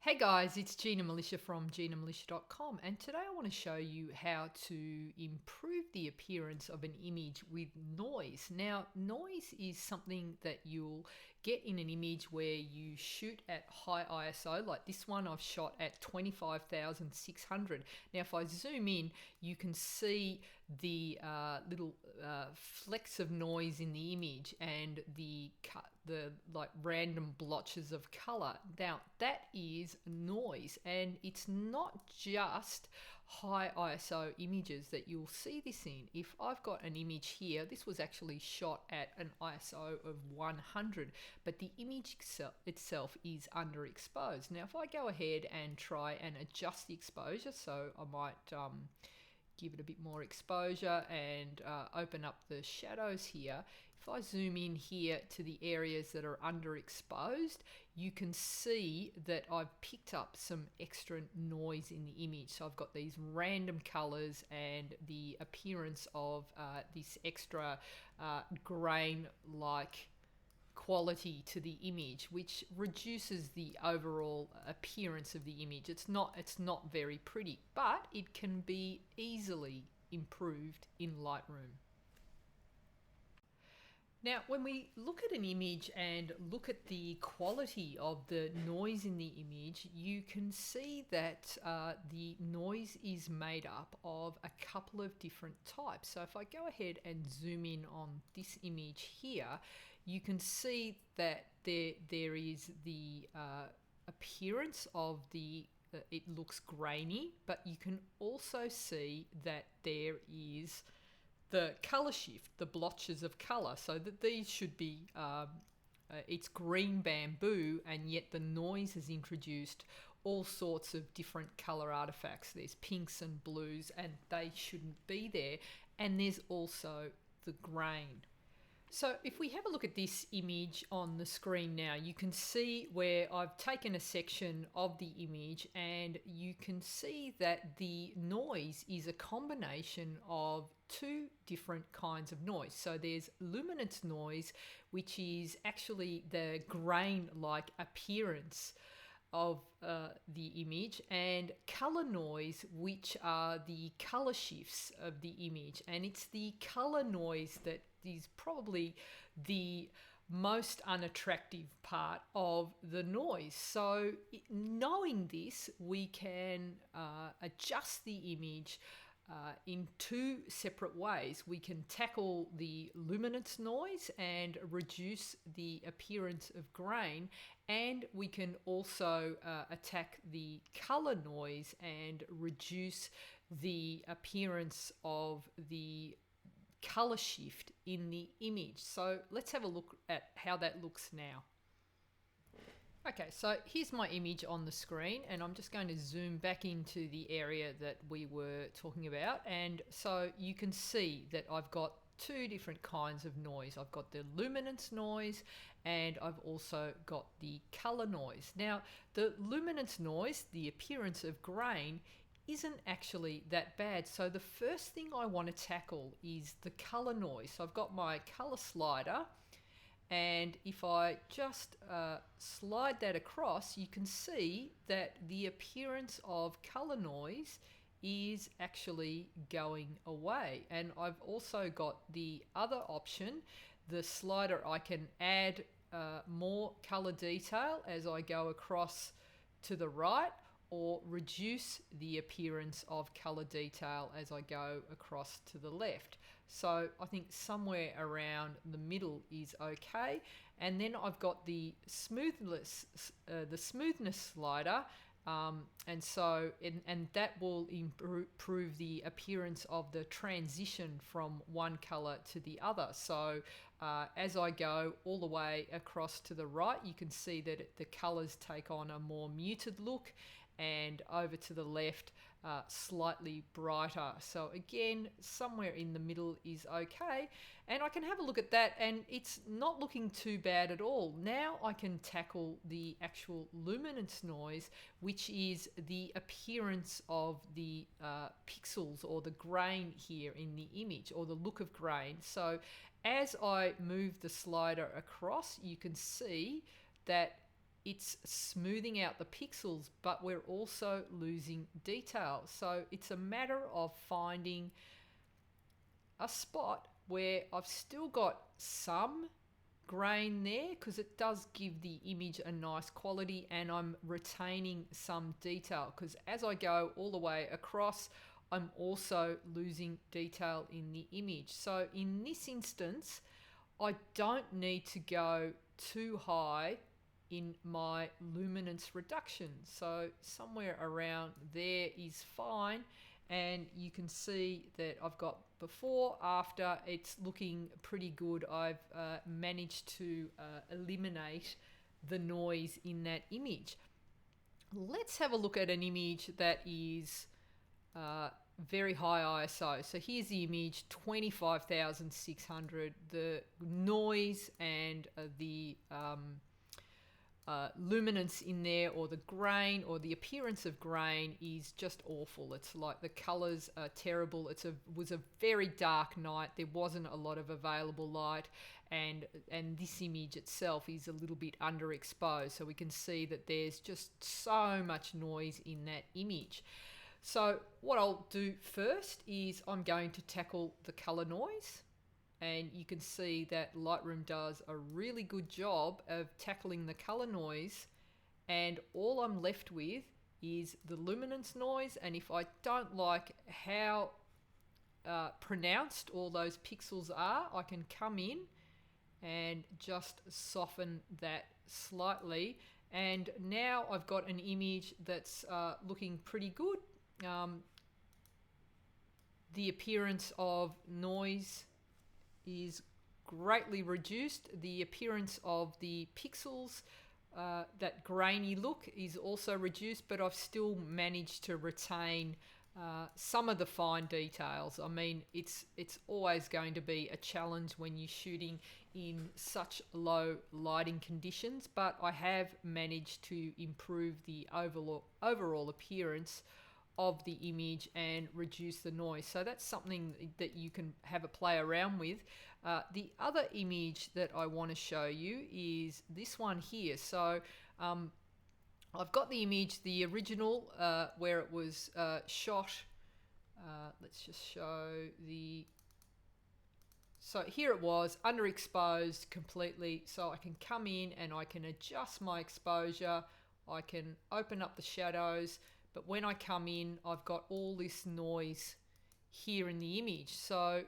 Hey guys, it's Gina Militia from ginamilitia.com, and today I want to show you how to improve the appearance of an image with noise. Now, noise is something that you'll get in an image where you shoot at high ISO, like this one I've shot at 25,600. Now, if I zoom in, you can see the little flecks of noise in the image and the like random blotches of color. Now that is noise, and it's not just high ISO images that you'll see this in. If I've got an image here, this was actually shot at an ISO of 100, but the image itself is underexposed. Now if I go ahead and try and adjust the exposure, so I might give it a bit more exposure and open up the shadows here. If I zoom in here to the areas that are underexposed, you can see that I've picked up some extra noise in the image. So I've got these random colors and the appearance of this extra grain-like quality to the image, which reduces the overall appearance of the image. It's not very pretty, but it can be easily improved in Lightroom. Now, when we look at an image and look at the quality of the noise in the image, you can see that the noise is made up of a couple of different types. So if I go ahead and zoom in on this image here, you can see that there is the appearance of it looks grainy, but you can also see that there is the color shift, the blotches of color, so that these should be, it's green bamboo, and yet the noise has introduced all sorts of different color artifacts. There's pinks and blues, and they shouldn't be there. And there's also the grain. So if we have a look at this image on the screen now, you can see where I've taken a section of the image, and you can see that the noise is a combination of two different kinds of noise. So there's luminance noise, which is actually the grain-like appearance of the image, and color noise, which are the color shifts of the image. And it's the color noise that is probably the most unattractive part of the noise. So knowing this, we can adjust the image in two separate ways. We can tackle the luminance noise and reduce the appearance of grain, and we can also attack the color noise and reduce the appearance of the color shift in the image. So let's have a look at how that looks now. Okay, so here's my image on the screen, and I'm just going to zoom back into the area that we were talking about. And so you can see that I've got two different kinds of noise. I've got the luminance noise, and I've also got the color noise. Now, the luminance noise, the appearance of grain, isn't actually that bad. So the first thing I want to tackle is the color noise. So I've got my color slider, and if I just slide that across, you can see that the appearance of color noise is actually going away. And I've also got the other option, the slider. I can add more color detail as I go across to the right, or reduce the appearance of color detail as I go across to the left. So I think somewhere around the middle is okay. And then I've got the smoothness slider, and that will improve the appearance of the transition from one color to the other. So as I go all the way across to the right, you can see that the colors take on a more muted look, and over to the left, slightly brighter. So again, somewhere in the middle is okay. And I can have a look at that, and it's not looking too bad at all. Now I can tackle the actual luminance noise, which is the appearance of the pixels or the grain here in the image, or the look of grain. So as I move the slider across, you can see that it's smoothing out the pixels, but we're also losing detail. So it's a matter of finding a spot where I've still got some grain there, because it does give the image a nice quality, and I'm retaining some detail, because as I go all the way across, I'm also losing detail in the image. So in this instance, I don't need to go too high in my luminance reduction. So somewhere around there is fine. And you can see that I've got before, after, it's looking pretty good. I've managed to eliminate the noise in that image. Let's have a look at an image that is very high ISO. So here's the image, 25,600. The noise and the luminance in there, or the grain, or the appearance of grain, is just awful. It's like the colors are terrible. Was a very dark night. There wasn't a lot of available light, and this image itself is a little bit underexposed. So we can see that there's just so much noise in that image. So what I'll do first is I'm going to tackle the color noise. And you can see that Lightroom does a really good job of tackling the color noise, and all I'm left with is the luminance noise. And if I don't like how pronounced all those pixels are, I can come in and just soften that slightly, and now I've got an image that's looking pretty good. The appearance of noise is greatly reduced. The appearance of the pixels, that grainy look, is also reduced, but I've still managed to retain some of the fine details. I mean, it's always going to be a challenge when you're shooting in such low lighting conditions, but I have managed to improve the overall appearance of the image and reduce the noise. So that's something that you can have a play around with. The other image that I want to show you is this one here. So I've got the image, the original, where it was shot. Let's just show the... So here it was, underexposed completely. So I can come in and I can adjust my exposure. I can open up the shadows. But when I come in, I've got all this noise here in the image. So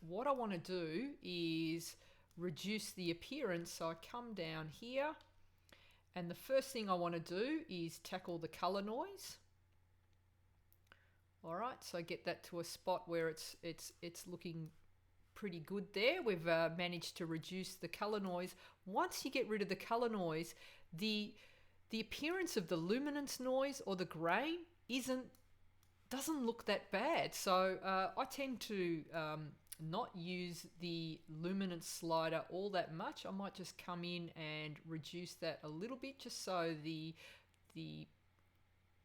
what I want to do is reduce the appearance. So I come down here, and the first thing I want to do is tackle the color noise. All right, so get that to a spot where it's looking pretty good there. We've managed to reduce the color noise. Once you get rid of the color noise, the appearance of the luminance noise or the grain doesn't look that bad. So I tend to not use the luminance slider all that much. I might just come in and reduce that a little bit, just so the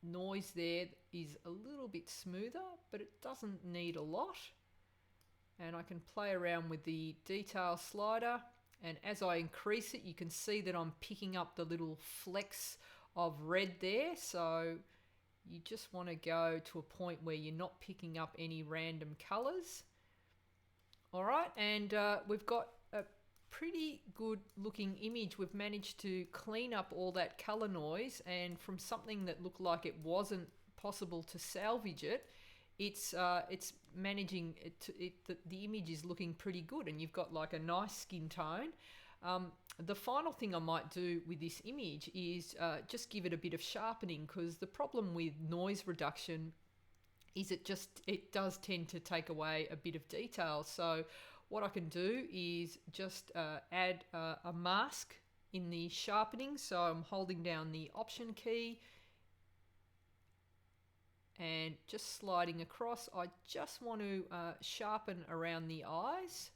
noise there is a little bit smoother, but it doesn't need a lot. And I can play around with the detail slider, and as I increase it, you can see that I'm picking up the little flecks of red there. So you just want to go to a point where you're not picking up any random colors. All right, and we've got a pretty good looking image. We've managed to clean up all that color noise, and from something that looked like it wasn't possible to salvage it, it's managing the image is looking pretty good, and you've got like a nice skin tone. The final thing I might do with this image is just give it a bit of sharpening, because the problem with noise reduction is it does tend to take away a bit of detail. So what I can do is just add a mask in the sharpening. So I'm holding down the Option key and just sliding across. I just want to sharpen around the eyes.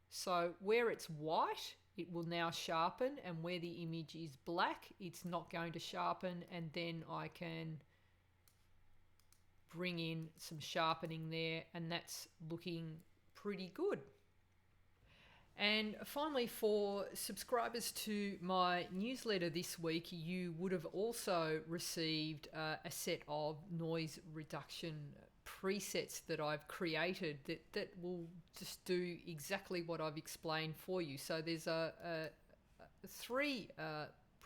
So where it's white, it will now sharpen, and where the image is black, it's not going to sharpen, and then I can bring in some sharpening there, and that's looking pretty good. And finally, for subscribers to my newsletter this week, you would have also received a set of noise reduction presets that I've created that will just do exactly what I've explained for you. So there's three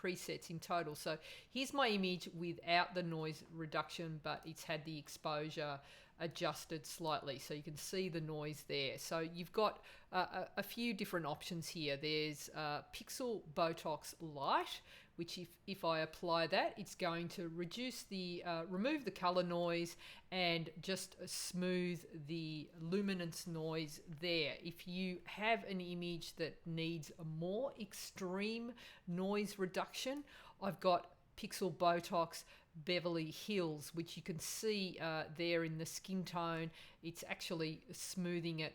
presets in total. So here's my image without the noise reduction, but it's had the exposure adjusted slightly, so you can see the noise there. So you've got a few different options here. There's Pixel Botox Light, which if I apply that, it's going to reduce the remove the color noise and just smooth the luminance noise there. If you have an image that needs a more extreme noise reduction, I've got Pixel Botox Beverly Hills, which you can see there in the skin tone. It's actually smoothing it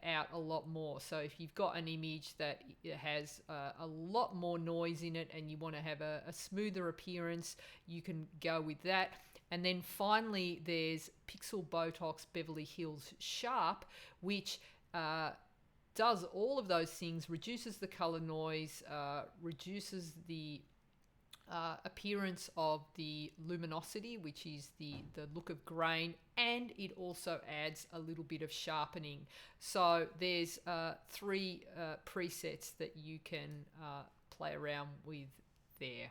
out a lot more. So if you've got an image that has a lot more noise in it and you want to have a smoother appearance, you can go with that. And then finally, there's Pixel Botox Beverly Hills Sharp, which does all of those things, reduces the color noise, reduces the appearance of the luminosity, which is the look of grain, and it also adds a little bit of sharpening. So there's three presets that you can play around with there.